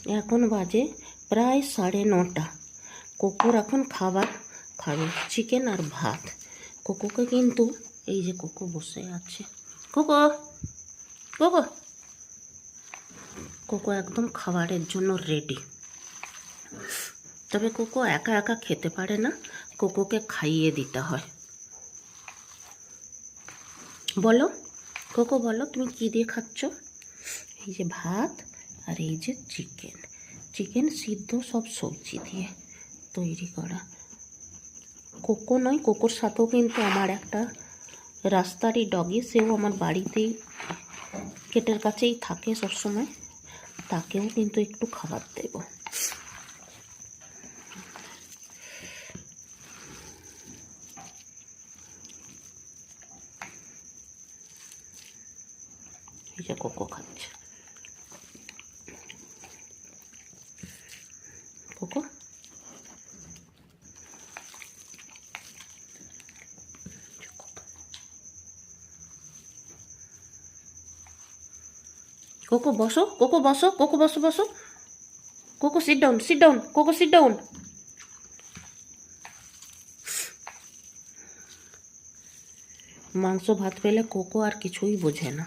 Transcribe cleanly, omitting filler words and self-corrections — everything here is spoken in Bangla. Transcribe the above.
এখন বাজে প্রায় 9:30। কোকোর এখন খাবার খাবে, চিকেন আর ভাত। কোকোকে কিন্তু এই যে কোকো বসে আছে, কোকো কোকো কোকো একদম খাবারের জন্য রেডি। তবে কোকো একা একা খেতে পারে না, কোকোকে খাইয়ে দিতে হয়। বলো কোকো, বলো তুমি কি দিয়ে খাচ্ছ? এই যে ভাত আর এই যে চিকেন, চিকেন সিদ্ধ সব সবজি দিয়ে তৈরি করা। কোকো নয়, কোকোর সাথেও কিন্তু আমার একটা রাস্তারই ডগি, সেও আমার বাড়িতেই গেটের কাছেই থাকে সবসময়, তাকেও কিন্তু একটু খাবার দেব। এই যে কোকো খাচ্ছে, কোকো কোকো বসো, কোকো বসো, কোকো বসো বসো, cocoa sit down, sit down, cocoa sit down. মাংস ভাত পেলে কোকো আর কিছুই বোঝে না।